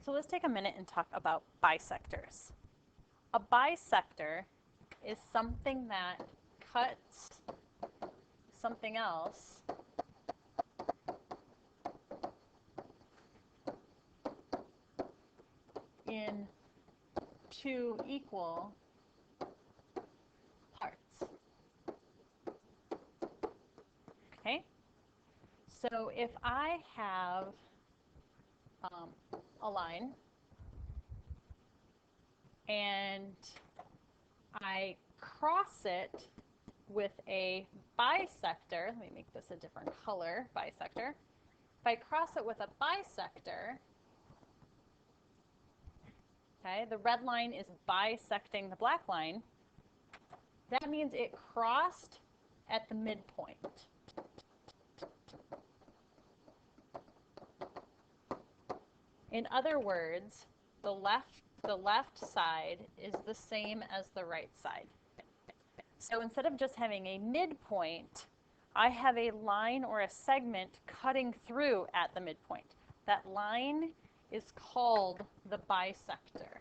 So let's take a minute and talk about bisectors. A bisector is something that cuts something else in two equal parts. Okay? So if I have a line and I cross it with a bisector, let me make this a different color, bisector. If I cross it with a bisector, okay, the red line is bisecting the black line, that means it crossed at the midpoint. In other words, the left side is the same as the right side. So instead of just having a midpoint, I have a line or a segment cutting through at the midpoint. That line is called the bisector.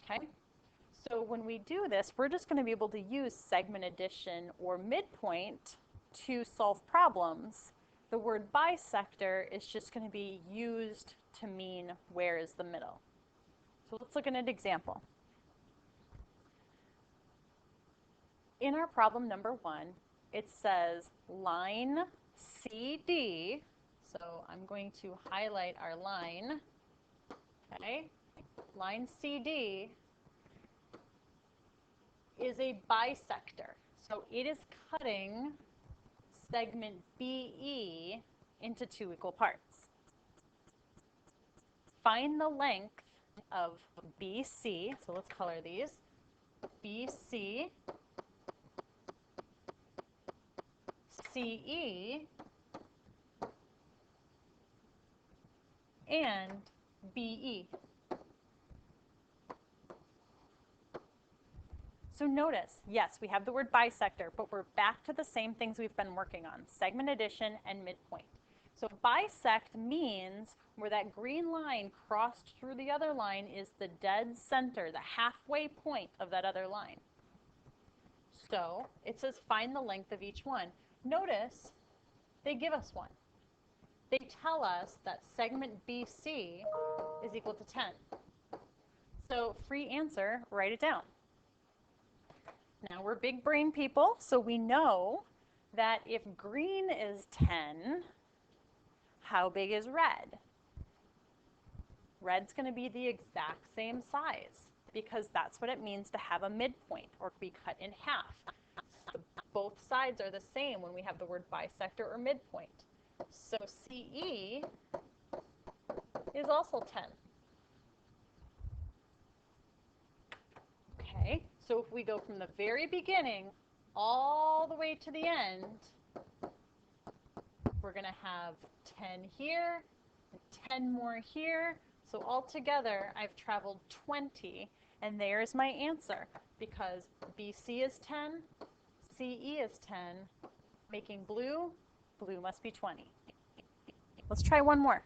Okay? So when we do this, we're just going to be able to use segment addition or midpoint to solve problems. The word bisector is just going to be used to mean where is the middle. So let's look at an example. In our problem number 1, it says line CD. So I'm going to highlight our line. Okay? Line CD is a bisector. So it is cutting segment BE into two equal parts. Find the length of BC, so let's color these, BC, CE, and BE. So notice, yes, we have the word bisector, but we're back to the same things we've been working on, segment addition and midpoint. So bisect means where that green line crossed through the other line is the dead center, the halfway point of that other line. So it says find the length of each one. Notice they give us one. They tell us that segment BC is equal to 10. So free answer, write it down. Now we're big brain people, so we know that if green is 10, how big is red? Red's going to be the exact same size because that's what it means to have a midpoint or be cut in half. So both sides are the same when we have the word bisector or midpoint. So CE is also 10. Okay, so if we go from the very beginning all the way to the end, we're going to have 10 here, 10 more here. So altogether, I've traveled 20, and there's my answer because BC is 10, CE is 10, making blue, blue must be 20. Let's try one more.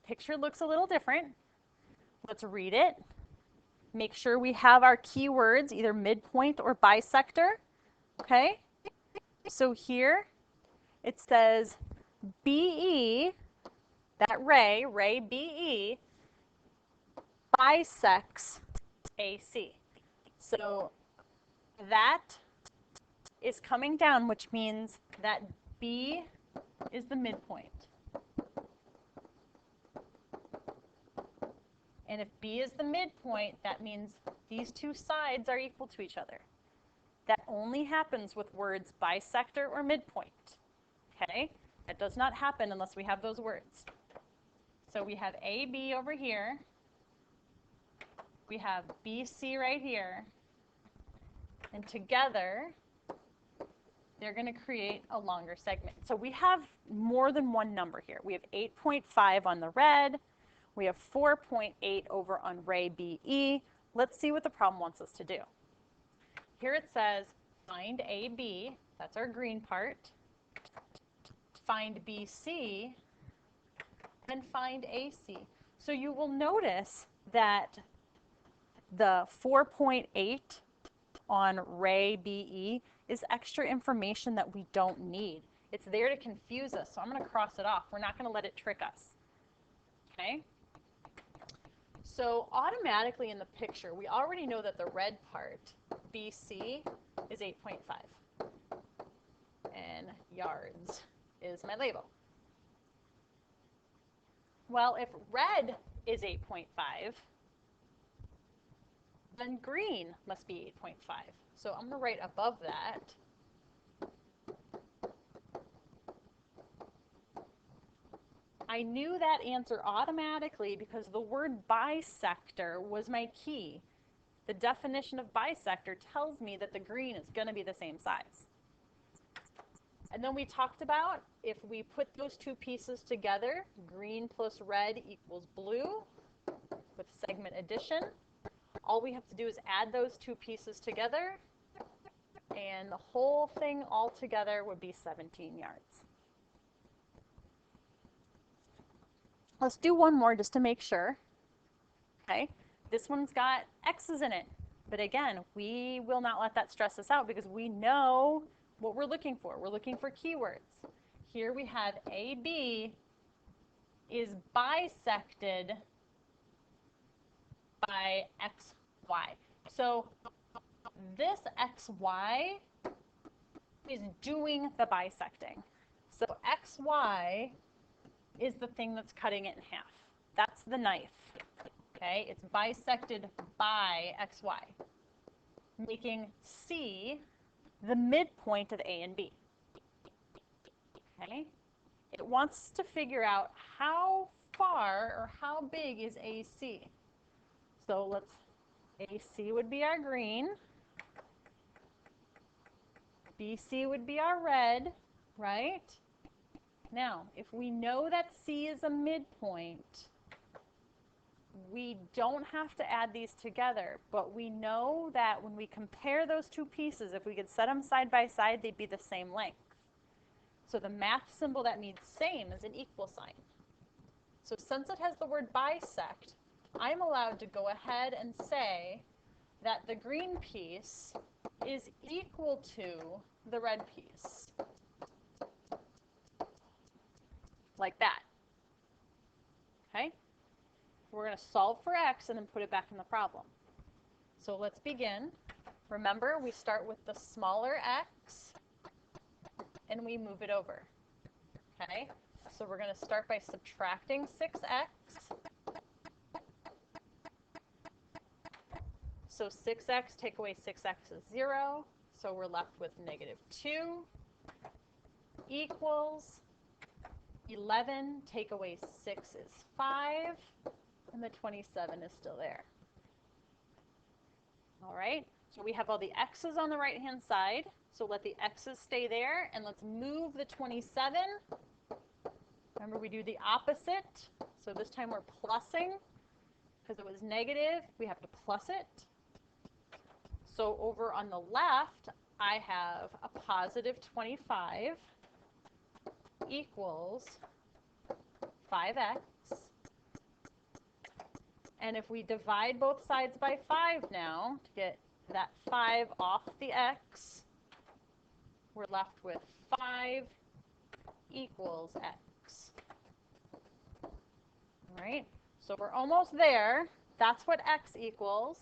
Picture looks a little different. Let's read it. Make sure we have our keywords, either midpoint or bisector. Okay? So here it says BE, that ray BE, bisects AC. So that is coming down, which means that B is the midpoint. And if B is the midpoint, that means these two sides are equal to each other. That only happens with words bisector or midpoint. Okay? That does not happen unless we have those words. So we have AB over here. We have BC right here. And together, they're going to create a longer segment. So we have more than one number here. We have 8.5 on the red. We have 4.8 over on ray BE. Let's see what the problem wants us to do. Here it says find AB, that's our green part, find BC, and find AC. So you will notice that the 4.8 on Ray BE is extra information that we don't need. It's there to confuse us, so I'm going to cross it off. We're not going to let it trick us. Okay? So automatically in the picture, we already know that the red part, BC, is 8.5. And yards is my label. Well, if red is 8.5, then green must be 8.5. So I'm going to write above that I knew that answer automatically because the word bisector was my key. The definition of bisector tells me that the green is going to be the same size. And then we talked about if we put those two pieces together, green plus red equals blue with segment addition. All we have to do is add those two pieces together, and the whole thing all together would be 17 yards. Let's do one more just to make sure. Okay, this one's got X's in it. But again, we will not let that stress us out because we know what we're looking for. We're looking for keywords. Here we have AB is bisected by XY. So this XY is doing the bisecting. So XY is the thing that's cutting it in half. That's the knife. Okay, it's bisected by XY, making C the midpoint of A and B. Okay, it wants to figure out how far or how big is AC. So let's, AC would be our green, BC would be our red, right? Now, if we know that C is a midpoint, we don't have to add these together, but we know that when we compare those two pieces, if we could set them side by side, they'd be the same length. So the math symbol that means same is an equal sign. So since it has the word bisect, I'm allowed to go ahead and say that the green piece is equal to the red piece. Like that. Okay? We're going to solve for X and then put it back in the problem. So let's begin. Remember, we start with the smaller X and we move it over. Okay? So we're going to start by subtracting 6X. So 6X, take away 6X is 0. So we're left with -2 equals 11, take away 6 is 5, and the 27 is still there. All right, so we have all the X's on the right-hand side, so let the X's stay there, and let's move the 27. Remember, we do the opposite, so this time we're plussing. Because it was negative, we have to plus it. So over on the left, I have a positive 25 equals 5X. And if we divide both sides by 5 now, to get that 5 off the X, we're left with 5 equals X. All right, so we're almost there. That's what X equals.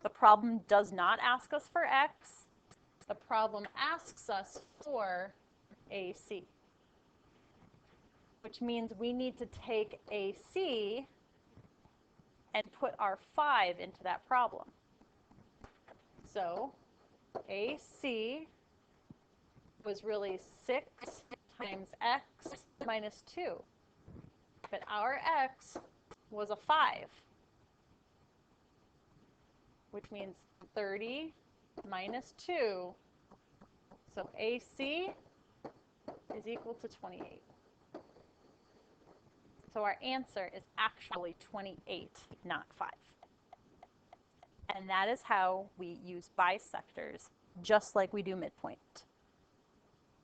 The problem does not ask us for X. The problem asks us for AC, which means we need to take AC and put our 5 into that problem. So AC was really 6 times X minus 2. But our X was a 5, which means 30 minus 2. So AC is equal to 28. So our answer is actually 28, not 5. And that is how we use bisectors, just like we do midpoint.